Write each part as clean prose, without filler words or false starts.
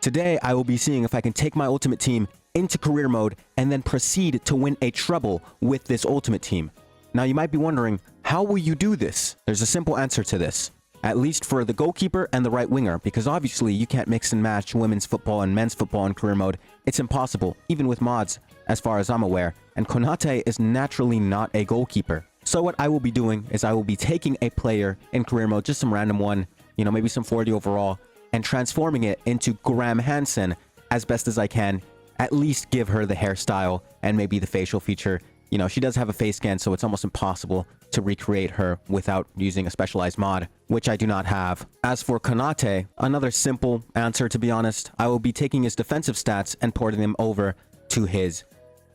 Today, I will be seeing if I can take my ultimate team into career mode and then proceed to win a treble with this ultimate team. Now, you might be wondering, how will you do this? There's a simple answer to this. At least for the goalkeeper and the right winger, because obviously you can't mix and match women's football and men's football in career mode. It's impossible, even with mods, as far as I'm aware. And Konate is naturally not a goalkeeper. So what I will be doing is I will be taking a player in career mode, just some random one, maybe some 40 overall, and transforming it into Graham Hansen as best as I can. At least give her the hairstyle and maybe the facial feature. She does have a face scan, so it's almost impossible to recreate her without using a specialized mod, which I do not have. As for Konate, another simple answer, to be honest. I will be taking his defensive stats and porting them over to his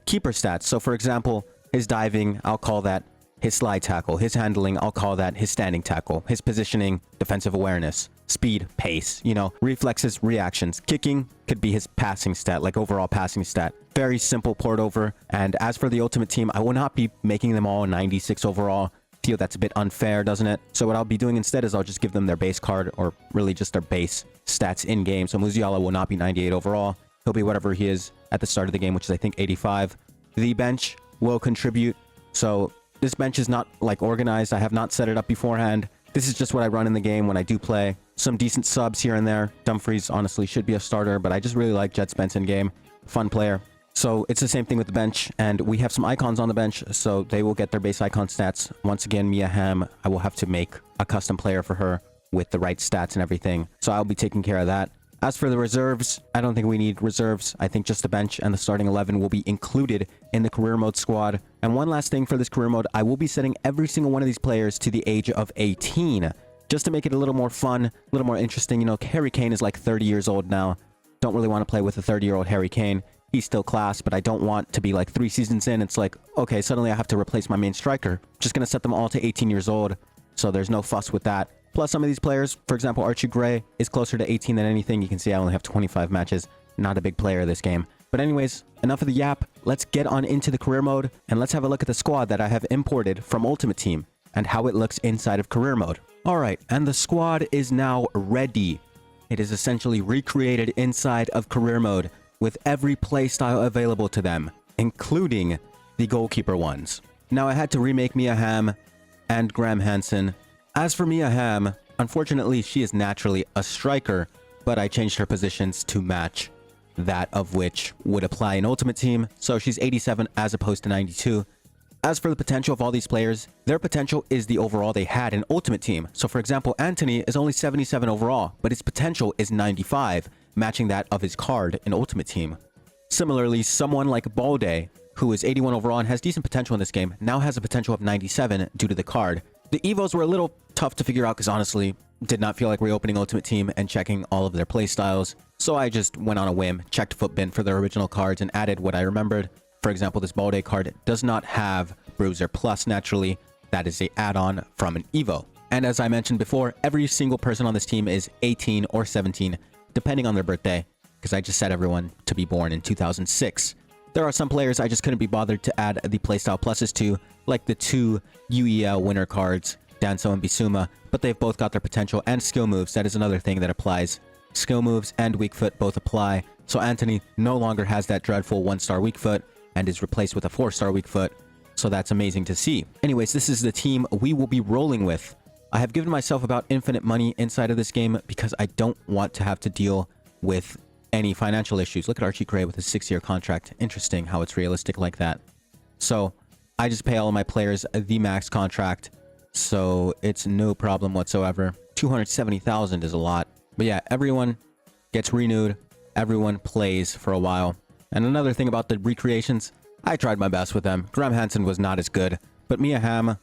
keeper stats. So for example, his diving, I'll call that his slide tackle. His handling, I'll call that his standing tackle. His positioning, defensive awareness. Speed, pace, reflexes, reactions. Kicking could be his passing stat, like overall passing stat. Very simple port over. And as for the ultimate team, I will not be making them all 96 overall. Feel that's a bit unfair, doesn't it? So what I'll be doing instead is I'll just give them their base card, or really just their base stats in game. So Musiala will not be 98 overall. He'll be whatever he is at the start of the game, which is I think 85. The bench will contribute. So this bench is not organized. I have not set it up beforehand. This is just what I run in the game when I do play. Some decent subs here and there. Dumfries honestly should be a starter, but I just really like Jet Spence in game. Fun player. So it's the same thing with the bench, and we have some icons on the bench, so they will get their base icon stats. Once again, Mia Hamm, I will have to make a custom player for her with the right stats and everything. So I'll be taking care of that. As for the reserves, I don't think we need reserves. I think just the bench and the starting 11 will be included in the career mode squad. And one last thing for this career mode, I will be setting every single one of these players to the age of 18. Just to make it a little more fun, a little more interesting. Harry Kane is like 30 years old now. Don't really want to play with a 30-year-old Harry Kane. He's still class, but I don't want to be like 3 seasons in. It's like, okay, suddenly I have to replace my main striker. Just going to set them all to 18 years old. So there's no fuss with that. Plus, some of these players, for example, Archie Gray is closer to 18 than anything. You can see I only have 25 matches. Not a big player this game. But anyways, enough of the yap. Let's get on into the career mode, and let's have a look at the squad that I have imported from Ultimate Team and how it looks inside of career mode. Alright, and the squad is now ready. It is essentially recreated inside of career mode with every playstyle available to them, including the goalkeeper ones. Now, I had to remake Mia Hamm and Graham Hansen. As for Mia Hamm, unfortunately, she is naturally a striker, but I changed her positions to match that of which would apply in Ultimate Team, so she's 87 as opposed to 92. As for the potential of all these players, their potential is the overall they had in Ultimate Team. So for example, Anthony is only 77 overall, but his potential is 95, matching that of his card in Ultimate Team. Similarly, someone like Balde, who is 81 overall and has decent potential in this game, now has a potential of 97 due to the card. The Evos were a little tough to figure out because honestly, did not feel like reopening Ultimate Team and checking all of their playstyles. So I just went on a whim, checked Footbin for their original cards and added what I remembered. For example, this Balde card does not have Bruiser Plus naturally. That is an add-on from an Evo. And as I mentioned before, every single person on this team is 18 or 17, depending on their birthday, because I just set everyone to be born in 2006. There are some players I just couldn't be bothered to add the playstyle pluses to, like the 2 UEL winner cards, Danso and Bissouma, but they've both got their potential and skill moves. That is another thing that applies. Skill moves and weak foot both apply, so Anthony no longer has that dreadful 1-star weak foot and is replaced with a 4-star weak foot, so that's amazing to see. Anyways, this is the team we will be rolling with. I have given myself about infinite money inside of this game because I don't want to have to deal with any financial issues. Look at Archie Gray with his 6-year contract. Interesting how it's realistic like that. So I just pay all of my players the max contract, so it's no problem whatsoever. 270,000 is a lot. But yeah, everyone gets renewed. Everyone plays for a while. And another thing about the recreations, I tried my best with them. Graham Hansen was not as good, but Mia Hamm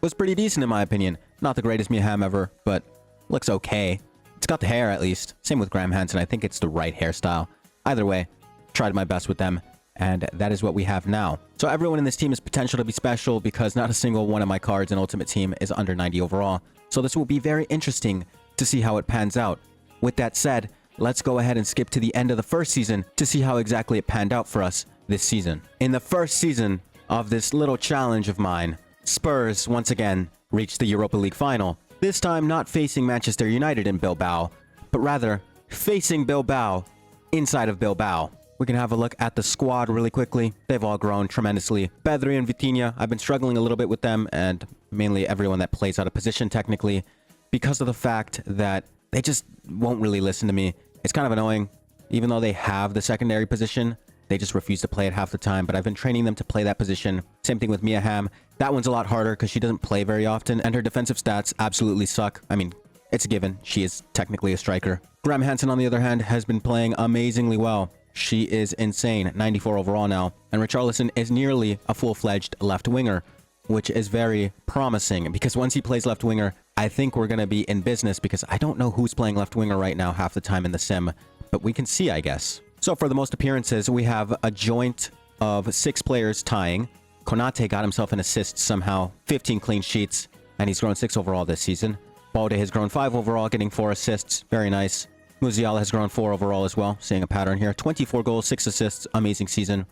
was pretty decent in my opinion. Not the greatest Mia Hamm ever, but looks okay. It's got the hair at least. Same with Graham Hansen. I think it's the right hairstyle. Either way, tried my best with them, and that is what we have now. So everyone in this team is potential to be special because not a single one of my cards in Ultimate Team is under 90 overall. So this will be very interesting to see how it pans out. With that said, let's go ahead and skip to the end of the first season to see how exactly it panned out for us this season. In the first season of this little challenge of mine, Spurs once again reached the Europa League final. This time not facing Manchester United in Bilbao, but rather facing Bilbao inside of Bilbao. We can have a look at the squad really quickly. They've all grown tremendously. Pedri and Vitinha, I've been struggling a little bit with them, and mainly everyone that plays out of position technically, because of the fact that they just won't really listen to me. It's kind of annoying. Even though they have the secondary position, they just refuse to play it half the time, but I've been training them to play that position. Same thing with Mia Hamm. That one's a lot harder because she doesn't play very often, and her defensive stats absolutely suck. I mean, it's a given. She is technically a striker. Graham Hansen, on the other hand, has been playing amazingly well. She is insane, 94 overall now. And Richarlison is nearly a full-fledged left winger, which is very promising because once he plays left winger, I think we're going to be in business because I don't know who's playing left winger right now half the time in the sim, but we can see, I guess. So for the most appearances, we have a joint of 6 players tying. Konate got himself an assist somehow, 15 clean sheets, and he's grown 6 overall this season. Balde has grown 5 overall, getting 4 assists. Very nice. Musiala has grown 4 overall as well, seeing a pattern here. 24 goals, 6 assists, amazing season.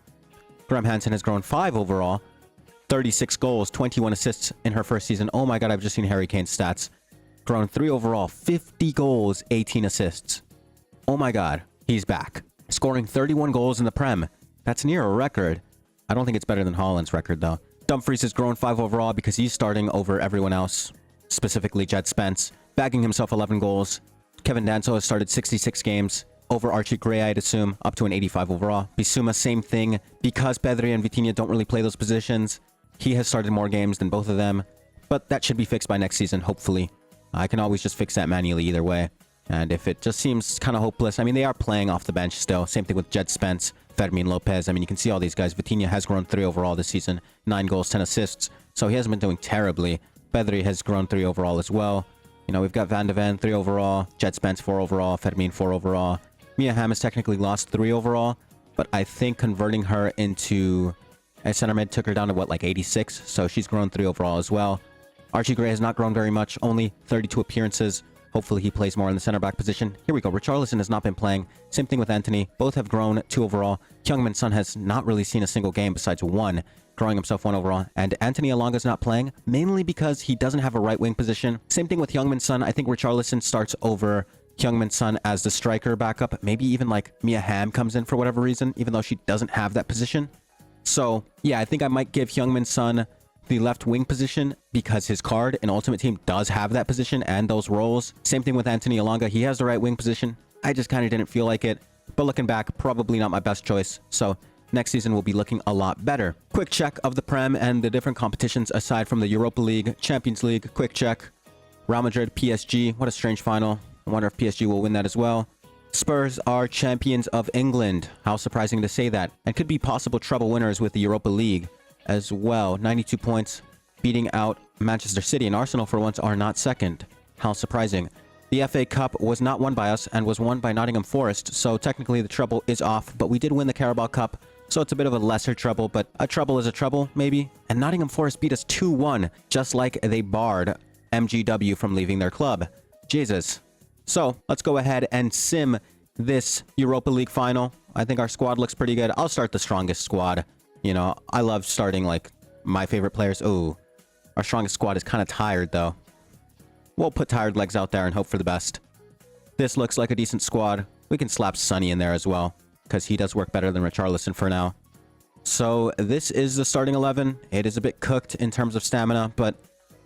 Graham Hansen has grown 5 overall, 36 goals, 21 assists in her first season. Oh my god, I've just seen Harry Kane's stats. Grown 3 overall, 50 goals, 18 assists. Oh my god, he's back. Scoring 31 goals in the Prem. That's near a record. I don't think it's better than Haaland's record, though. Dumfries has grown 5 overall because he's starting over everyone else, specifically Jed Spence, bagging himself 11 goals. Kevin Danso has started 66 games over Archie Gray, I'd assume, up to an 85 overall. Bissouma, same thing. Because Pedri and Vitinha don't really play those positions, he has started more games than both of them. But that should be fixed by next season, hopefully. I can always just fix that manually either way. And if it just seems kind of hopeless, I mean, they are playing off the bench still. Same thing with Jed Spence, Fermin Lopez. I mean, you can see all these guys. Vitinha has grown 3 overall this season, 9 goals, 10 assists. So he hasn't been doing terribly. Pedri has grown 3 overall as well. You know, we've got Van de Ven, 3 overall. Jed Spence, 4 overall. Fermin, 4 overall. Mia Hamm has technically lost 3 overall. But I think converting her into a center mid took her down to, what, like 86? So she's grown 3 overall as well. Archie Gray has not grown very much. Only 32 appearances. Hopefully he plays more in the center back position. Here we go. Richarlison has not been playing. Same thing with Anthony. Both have grown 2 overall. Heung-min Son has not really seen a single game besides 1, growing himself 1 overall. And Anthony Alonga's not playing, mainly because he doesn't have a right wing position. Same thing with Heung-min Son. I think Richarlison starts over Heung-min Son as the striker backup. Maybe even like Mia Hamm comes in for whatever reason, even though she doesn't have that position. So yeah, I think I might give Heung-min Son the left wing position because his card in Ultimate Team does have that position and those roles. Same thing with Anthony Alonga. He has the right wing position. I just kind of didn't feel like it. But looking back, probably not my best choice. So next season will be looking a lot better. Quick check of the Prem and the different competitions aside from the Europa League, Champions League. Quick check. Real Madrid, PSG. What a strange final. I wonder if PSG will win that as well. Spurs are champions of England. How surprising to say that. And could be possible treble winners with the Europa League as well. 92 points, beating out Manchester City, and Arsenal for once are not second. How surprising. The FA Cup was not won by us and was won by Nottingham Forest, so technically the treble is off, but we did win the Carabao Cup, so it's a bit of a lesser treble, but a treble is a treble, maybe. And Nottingham Forest beat us 2-1, just like they barred MGW from leaving their club. Jesus. So let's go ahead and sim this Europa League final. I think our squad looks pretty good. I'll start the strongest squad. You know, I love starting, like, my favorite players. Ooh, our strongest squad is kind of tired, though. We'll put tired legs out there and hope for the best. This looks like a decent squad. We can slap Sonny in there as well, because he does work better than Richarlison for now. So, this is the starting 11. It is a bit cooked in terms of stamina, but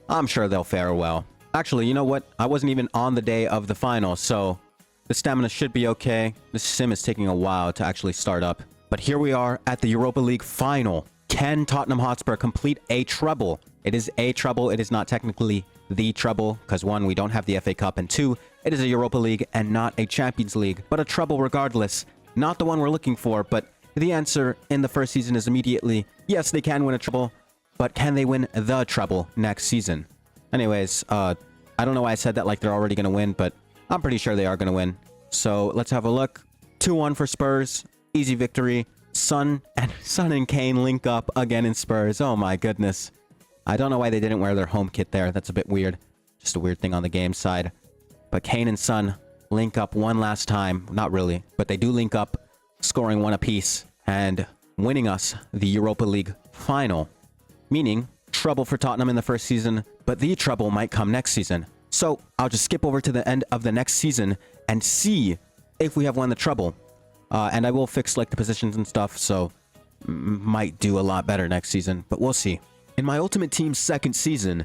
I'm sure they'll fare well. Actually, you know what? I wasn't even on the day of the final, so the stamina should be okay. This sim is taking a while to actually start up. But here we are at the Europa League final. Can Tottenham Hotspur complete a treble? It is a treble. It is not technically the treble because 1, we don't have the FA Cup, and 2, it is a Europa League and not a Champions League, but a treble regardless. Not the one we're looking for, but the answer in the first season is immediately, yes, they can win a treble, but can they win the treble next season? Anyways, I don't know why I said that like they're already going to win, but I'm pretty sure they are going to win. So let's have a look. 2-1 for Spurs. Easy victory. Son and Kane link up again in Spurs. Oh my goodness. I don't know why they didn't wear their home kit there. That's a bit weird. Just a weird thing on the game side. But Kane and Son link up one last time. Not really, but they do link up, scoring 1 apiece and winning us the Europa League final. Meaning, treble for Tottenham in the first season, but the treble might come next season. So I'll just skip over to the end of the next season and see if we have won the treble. And I will fix like the positions and stuff, so might do a lot better next season, but we'll see. In my Ultimate Team's second season,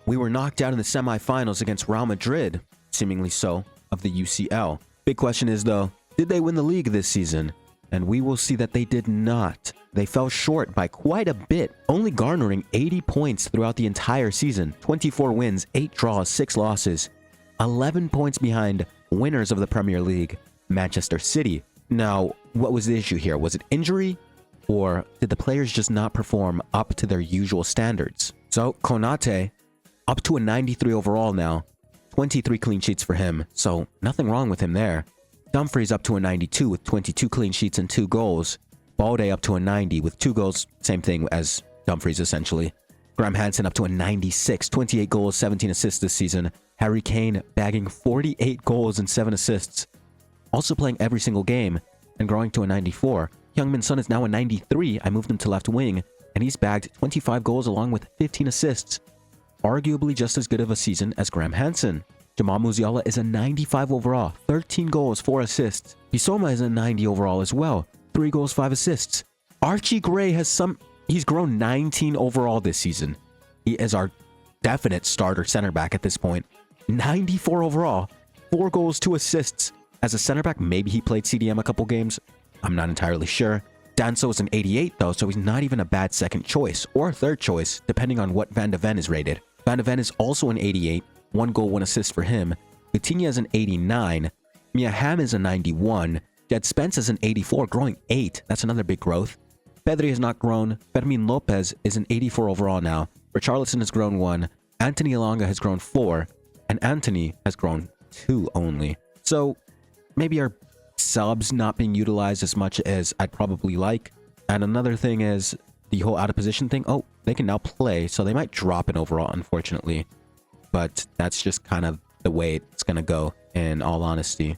we were knocked out in the semifinals against Real Madrid, seemingly so, of the UCL. Big question is though, did they win the league this season? And we will see that they did not. They fell short by quite a bit, only garnering 80 points throughout the entire season. 24 wins, 8 draws, 6 losses. 11 points behind winners of the Premier League, Manchester City. Now, what was the issue here? Was it injury? Or did the players just not perform up to their usual standards? So, Konate, up to a 93 overall now. 23 clean sheets for him, so nothing wrong with him there. Dumfries up to a 92 with 22 clean sheets and 2 goals. Balde up to a 90 with 2 goals, same thing as Dumfries essentially. Graham Hansen up to a 96, 28 goals, 17 assists this season. Harry Kane bagging 48 goals and 7 assists. Also playing every single game and growing to a 94. Heung-min Son is now a 93, I moved him to left wing, and he's bagged 25 goals along with 15 assists. Arguably just as good of a season as Graham Hansen. Jamal Musiala is a 95 overall, 13 goals, 4 assists. Bissouma is a 90 overall as well, 3 goals, 5 assists. Archie Gray he's grown 19 overall this season. He is our definite starter center back at this point. 94 overall, 4 goals, 2 assists. As a center back, maybe he played CDM a couple games. I'm not entirely sure. Danso is an 88 though, so he's not even a bad second choice or third choice, depending on what Van de Ven is rated. Van de Ven is also an 88. 1 goal, 1 assist for him. Coutinho is an 89. Mia Hamm is a 91. Jed Spence is an 84, growing 8. That's another big growth. Pedri has not grown. Fermin Lopez is an 84 overall now. Richarlison has grown 1. Anthony Elanga has grown 4. And Anthony has grown 2 only. So maybe our subs not being utilized as much as I'd probably like. And another thing is the whole out of position thing. Oh, they can now play, so they might drop an overall, unfortunately. But that's just kind of the way it's going to go, in all honesty.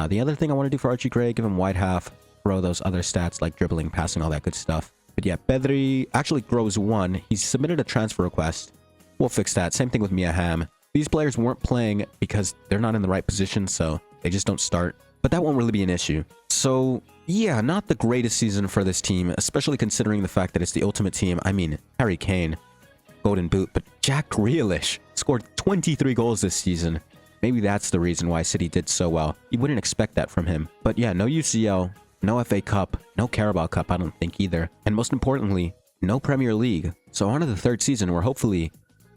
The other thing I want to do for Archie Gray, give him wide half, throw those other stats like dribbling, passing, all that good stuff. But yeah, Pedri actually grows 1. He's submitted a transfer request. We'll fix that. Same thing with Mia Hamm. These players weren't playing because they're not in the right position, so they just don't start. But that won't really be an issue. So yeah, not the greatest season for this team, especially considering the fact that it's the Ultimate Team. I mean, Harry Kane, Golden Boot, but Jack Grealish scored 23 goals this season. Maybe that's the reason why City did so well. You wouldn't expect that from him. But yeah, no UCL, no FA Cup, no Carabao Cup, I don't think either. And most importantly, no Premier League. So on to the third season where hopefully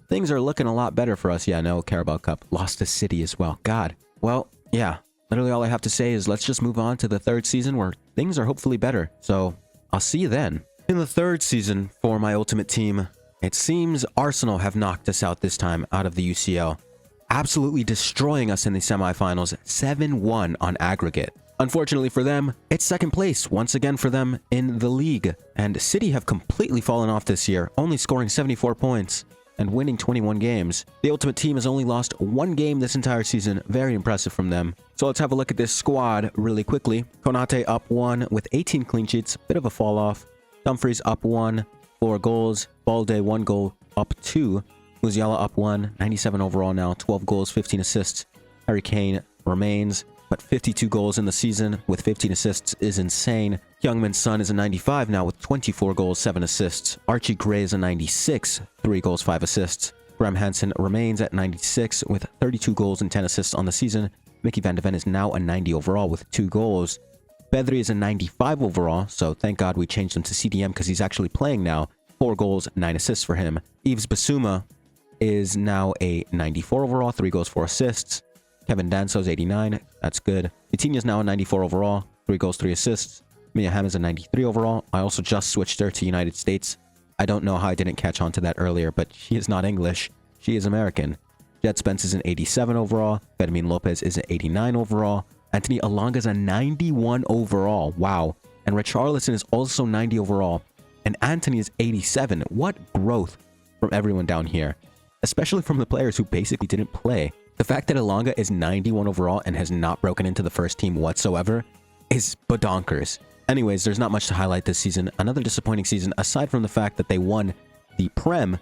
things are looking a lot better for us. Yeah, no Carabao Cup. Lost to City as well. God. Well, yeah. Literally all I have to say is let's just move on to the third season where things are hopefully better. So I'll see you then. In the third season for my Ultimate Team, it seems Arsenal have knocked us out this time out of the UCL, absolutely destroying us in the semifinals, 7-1 on aggregate. Unfortunately for them, it's second place once again for them in the league, and City have completely fallen off this year, only scoring 74 points and winning 21 games. The Ultimate Team has only lost 1 game this entire season, very impressive from them. So let's have a look at this squad really quickly. Konate up 1 with 18 clean sheets, bit of a fall off. Dumfries up 1. 4 goals. Balde 1 goal, up 2. Musiala up 1, 97 overall now, 12 goals, 15 assists. Harry Kane remains, but 52 goals in the season with 15 assists is insane. Heung-min Son is a 95 now with 24 goals, 7 assists. Archie Gray is a 96, 3 goals, 5 assists. Graham Hansen remains at 96 with 32 goals and 10 assists on the season. Mickey van de Ven is now a 90 overall with 2 goals. Pedri is a 95 overall, so thank God we changed him to CDM because he's actually playing now. 4 goals, 9 assists for him. Yves Bissouma is now a 94 overall, 3 goals, 4 assists. Kevin Danso's 89, that's good. Coutinho is now a 94 overall, 3 goals, 3 assists. Mia Hamm is a 93 overall. I also just switched her to United States. I don't know how I didn't catch on to that earlier, but she is not English. She is American. Jed Spence is an 87 overall. Fermin Lopez is an 89 overall. Anthony Elanga is a 91 overall. Wow. And Richarlison is also 90 overall. And Anthony is 87. What growth from everyone down here. Especially from the players who basically didn't play. The fact that Elanga is 91 overall and has not broken into the first team whatsoever is badonkers. Anyways, there's not much to highlight this season. Another disappointing season, aside from the fact that they won the Prem,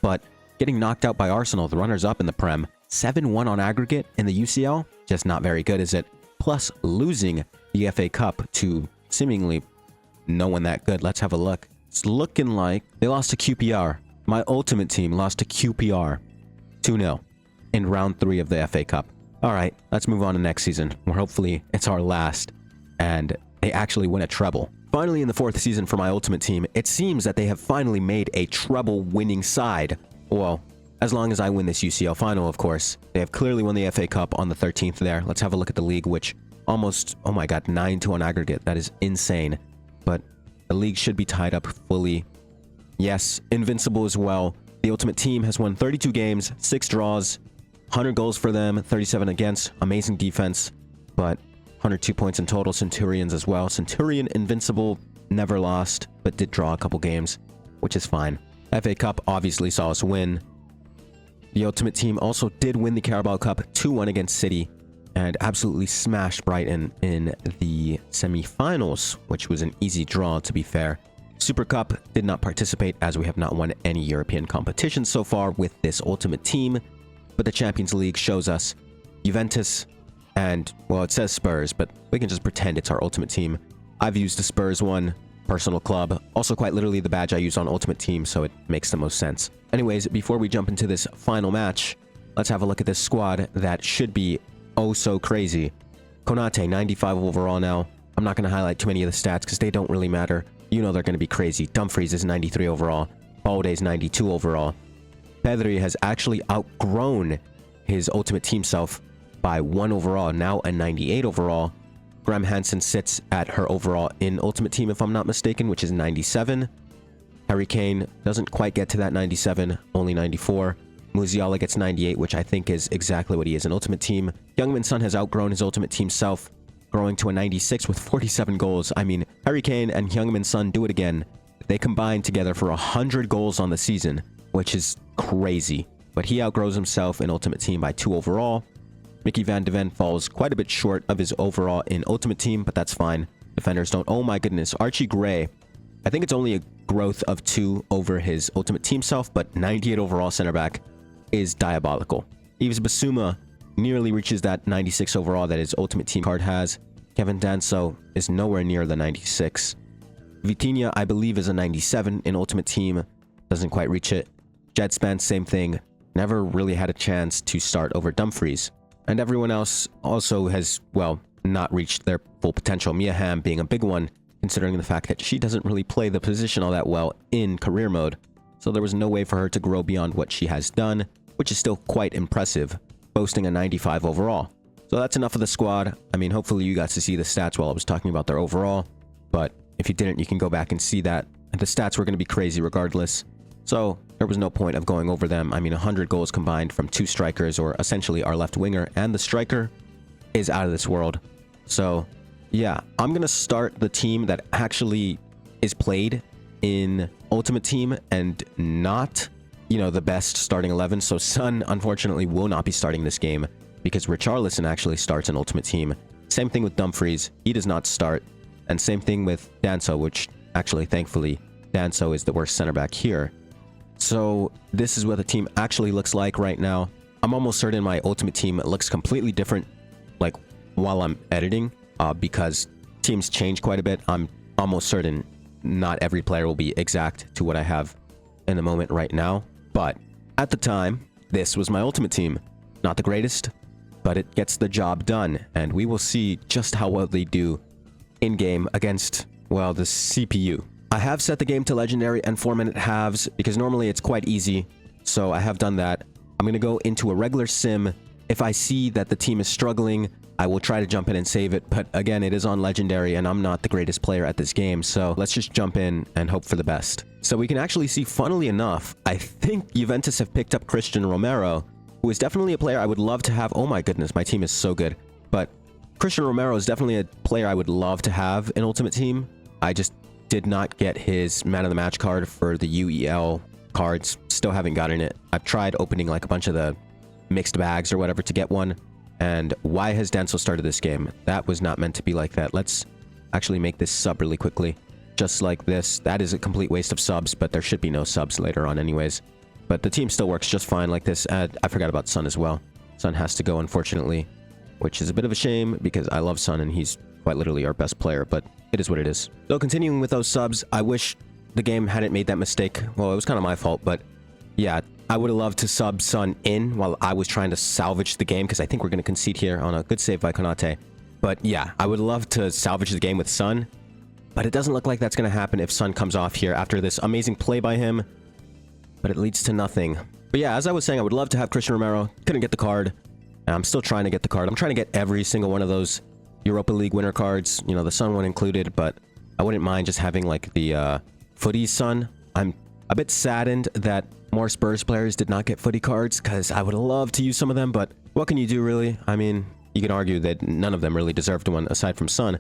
but getting knocked out by Arsenal, the runners-up in the Prem. 7-1 on aggregate in the UCL, just not very good, is it? Plus losing the FA Cup to seemingly no one that good. Let's have a look. It's looking like they lost to QPR. My ultimate team lost to QPR 2-0 in round 3 of the FA Cup. All right, let's move on to next season, where hopefully it's our last and they actually win a treble. Finally, in the 4th season for my ultimate team, it seems that they have finally made a treble winning side. Well, as long as I win this UCL final, of course. They have clearly won the FA Cup on the 13th there. Let's have a look at the league, which almost, oh my god, 9-2 on aggregate. That is insane. But the league should be tied up fully. Yes, invincible as well. The ultimate team has won 32 games, 6 draws, 100 goals for them, 37 against. Amazing defense, but 102 points in total. Centurions as well. Centurion invincible, never lost, but did draw a couple games, which is fine. FA Cup obviously saw us win. The ultimate team also did win the Carabao Cup 2-1 against City and absolutely smashed Brighton in the semi-finals, which was an easy draw, to be fair. Super Cup did not participate as we have not won any European competition so far with this ultimate team, but the Champions League shows us Juventus and, well, it says Spurs, but we can just pretend it's our ultimate team. I've used the Spurs one, personal club, also quite literally the badge I use on ultimate team, so it makes the most sense. Anyways, before we jump into this final match, let's have a look at this squad that should be oh so crazy. Konate, 95 overall now. I'm not going to highlight too many of the stats because they don't really matter. You know they're going to be crazy. Dumfries is 93 overall. Balde is 92 overall. Pedri has actually outgrown his ultimate team self by 1 overall, now a 98 overall. Graham Hansen sits at her overall in ultimate team, if I'm not mistaken, which is 97. Harry Kane doesn't quite get to that 97, only 94. Musiala gets 98, which I think is exactly what he is in ultimate team. Heung-min Son has outgrown his ultimate team self, growing to a 96 with 47 goals. I mean, Harry Kane and Heung-min Son do it again. They combine together for 100 goals on the season, which is crazy. But he outgrows himself in ultimate team by 2 overall. Mickey van de Ven falls quite a bit short of his overall in ultimate team, but that's fine. Defenders don't. Oh my goodness, Archie Gray. I think it's only a growth of 2 over his ultimate team self, but 98 overall center back is diabolical. Yves Bissouma nearly reaches that 96 overall that his ultimate team card has. Kevin Danso is nowhere near the 96. Vitinha, I believe, is a 97 in ultimate team. Doesn't quite reach it. Jed Spence, same thing. Never really had a chance to start over Dumfries. And everyone else also has, well, not reached their full potential. Mia Hamm being a big one, considering the fact that she doesn't really play the position all that well in career mode. So there was no way for her to grow beyond what she has done, which is still quite impressive, boasting a 95 overall. So that's enough of the squad. I mean, hopefully you got to see the stats while I was talking about their overall, but if you didn't, you can go back and see that. And the stats were going to be crazy regardless. So there was no point of going over them. I mean, 100 goals combined from 2 strikers, or essentially our left winger and the striker, is out of this world. So yeah, I'm going to start the team that actually is played in Ultimate Team and not, you know, the best starting 11. So Son, unfortunately, will not be starting this game because Richarlison actually starts in Ultimate Team. Same thing with Dumfries. He does not start. And same thing with Danso, which actually, thankfully, Danso is the worst center back here. So this is what the team actually looks like right now. I'm almost certain my Ultimate Team looks completely different, like, while I'm editing, because teams change quite a bit. I'm almost certain not every player will be exact to what I have in the moment right now. But at the time, this was my Ultimate Team. Not the greatest, but it gets the job done. And we will see just how well they do in-game against, well, the CPU. I have set the game to legendary and 4-minute halves because normally it's quite easy. So I have done that. I'm going to go into a regular sim. If I see that the team is struggling, I will try to jump in and save it. But again, it is on legendary and I'm not the greatest player at this game. So let's just jump in and hope for the best. So we can actually see, funnily enough, I think Juventus have picked up Christian Romero, who is definitely a player I would love to have. Oh my goodness, my team is so good. But Christian Romero is definitely a player I would love to have in Ultimate Team. I just did not get his man of the match card for the UEL cards. Still haven't gotten it. I've tried opening like a bunch of the mixed bags or whatever to get one. And why has Denzel started this game? That was not meant to be like that. Let's actually make this sub really quickly. Just like this. That is a complete waste of subs, but there should be no subs later on anyways. But the team still works just fine like this. And I forgot about Son as well. Son has to go, unfortunately, which is a bit of a shame because I love Son and he's quite literally our best player, but it is what it is. So continuing with those subs, I wish the game hadn't made that mistake. Well, it was kind of my fault, but yeah, I would have loved to sub Son in while I was trying to salvage the game, because I think we're going to concede here on a good save by Konate. But yeah, I would love to salvage the game with Son, but it doesn't look like that's going to happen if Son comes off here after this amazing play by him, but it leads to nothing. But yeah, as I was saying, I would love to have Christian Romero. Couldn't get the card. I'm still trying to get the card. I'm trying to get every single one of those Europa League winner cards, you know, the Son one included, but I wouldn't mind just having like the footy Son. I'm a bit saddened that more Spurs players did not get footy cards, because I would love to use some of them, but what can you do, really? I mean, you can argue that none of them really deserved one aside from Son,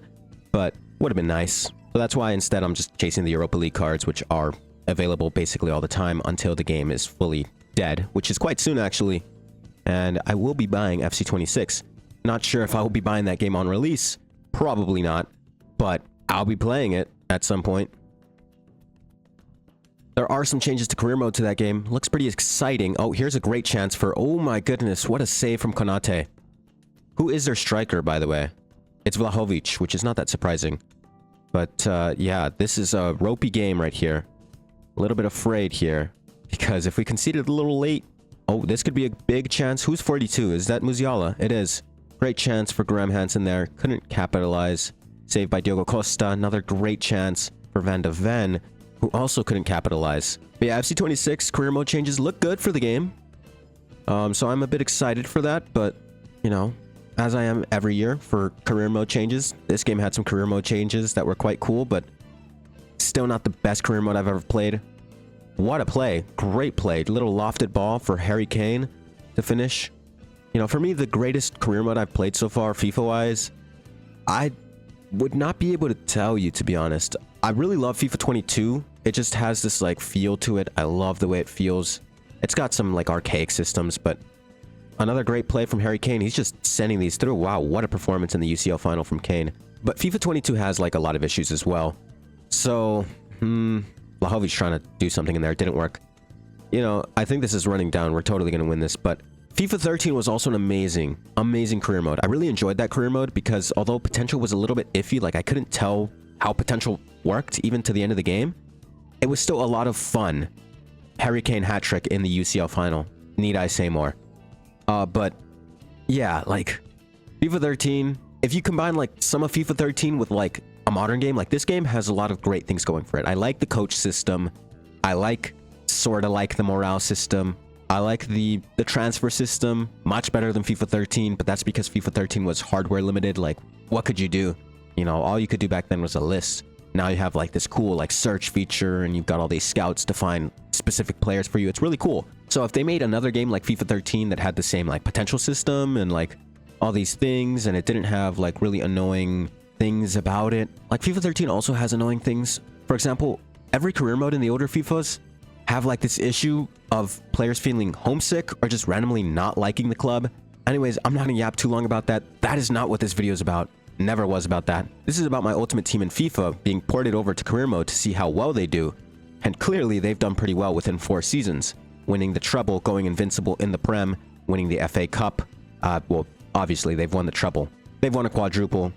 but would have been nice. So that's why instead I'm just chasing the Europa League cards, which are available basically all the time until the game is fully dead, which is quite soon actually. And I will be buying FC26. Not sure if I will be buying that game on release. Probably not, but I'll be playing it at some point. There are some changes to career mode to that game. Looks pretty exciting. Oh, here's a great chance for... Oh my goodness, what a save from Konate. Who is their striker, by the way? It's Vlahovic, which is not that surprising. But yeah, this is a ropey game right here. A little bit afraid here, because if we conceded a little late... Oh, this could be a big chance. Who's 42? Is that Musiala? It is. Great chance for Graham Hansen there. Couldn't capitalize. Saved by Diogo Costa. Another great chance for Van de Ven, who also couldn't capitalize. But yeah, FC26 career mode changes look good for the game. So I'm a bit excited for that, but, you know, as I am every year for career mode changes, this game had some career mode changes that were quite cool, but still not the best career mode I've ever played. What a play. Great play. Little lofted ball for Harry Kane to finish. You know, for me, the greatest career mode I've played so far, FIFA-wise, I would not be able to tell you, to be honest. I really love FIFA 22. It just has this, like, feel to it. I love the way it feels. It's got some, like, archaic systems, but another great play from Harry Kane. He's just sending these through. Wow, what a performance in the UCL final from Kane. But FIFA 22 has, like, a lot of issues as well. So, Vlahovic trying to do something in there. It didn't work. You know, I think this is running down. We're totally going to win this, but FIFA 13 was also an amazing career mode. I really enjoyed that career mode because although potential was a little bit iffy, like I couldn't tell how potential worked even to the end of the game, it was still a lot of fun. Harry Kane hat-trick in the UCL final. Need I say more? But yeah, like FIFA 13, if you combine like some of FIFA 13 with like a modern game, like this game has a lot of great things going for it. I like the coach system. I sort of like the morale system. I like the transfer system much better than FIFA 13, but that's because FIFA 13 was hardware limited. Like, what could you do? You know, all you could do back then was a list. Now you have like this cool like search feature and you've got all these scouts to find specific players for you. It's really cool. So if they made another game like FIFA 13 that had the same like potential system and like all these things and it didn't have like really annoying things about it. Like FIFA 13 also has annoying things. For example, every career mode in the older FIFAs have like this issue of players feeling homesick or just randomly not liking the club. Anyways, I'm not gonna yap too long about that. That is not what this video is about. Never was about that. This is about my ultimate team in FIFA being ported over to career mode to see how well they do. And clearly they've done pretty well within 4 seasons. Winning the treble, going invincible in the Prem, winning the FA Cup. Well, obviously they've won the treble. They've won a quadruple.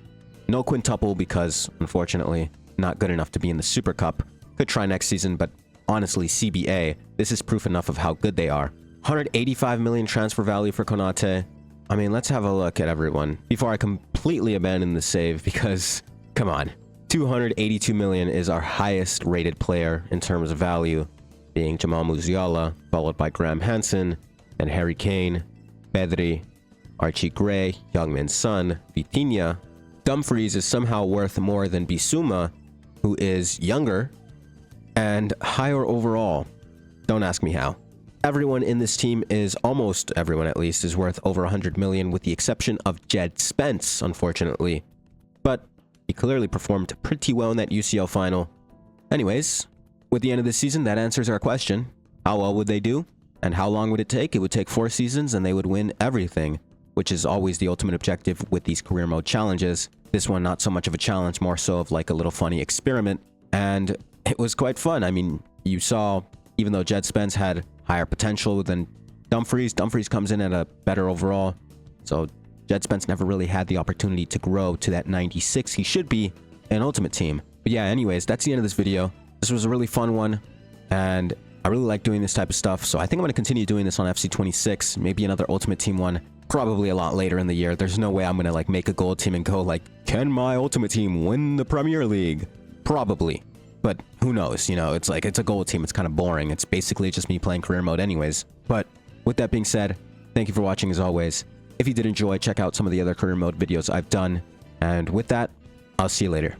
No quintuple because, unfortunately, not good enough to be in the Super Cup. Could try next season, but honestly, CBA, this is proof enough of how good they are. 185 million transfer value for Konate. I mean, let's have a look at everyone before I completely abandon the save because, come on. 282 million is our highest rated player in terms of value, being Jamal Musiala, followed by Graham Hansen, and Harry Kane, Pedri, Archie Gray, Youngmin Son, Vitinha. Dumfries is somehow worth more than Bissouma, who is younger and higher overall. Don't ask me how. Everyone in this team is, almost everyone at least, is worth over 100 million with the exception of Jed Spence, unfortunately. But he clearly performed pretty well in that UCL final. Anyways, with the end of the season, that answers our question. How well would they do? And how long would it take? It would take 4 seasons and they would win everything, which is always the ultimate objective with these career mode challenges. This one, not so much of a challenge, more so of like a little funny experiment. And it was quite fun. I mean, you saw, even though Jed Spence had higher potential than Dumfries, Dumfries comes in at a better overall. So Jed Spence never really had the opportunity to grow to that 96 he should be in Ultimate Team. But yeah, anyways, that's the end of this video. This was a really fun one, and I really like doing this type of stuff, so I think I'm going to continue doing this on FC26, maybe another Ultimate Team one, probably a lot later in the year. There's no way I'm going to like make a gold team and go like, can my Ultimate Team win the Premier League? Probably. But who knows, you know, it's like, it's a gold team, it's kind of boring. It's basically just me playing career mode anyways. But with that being said, thank you for watching as always. If you did enjoy, check out some of the other career mode videos I've done. And with that, I'll see you later.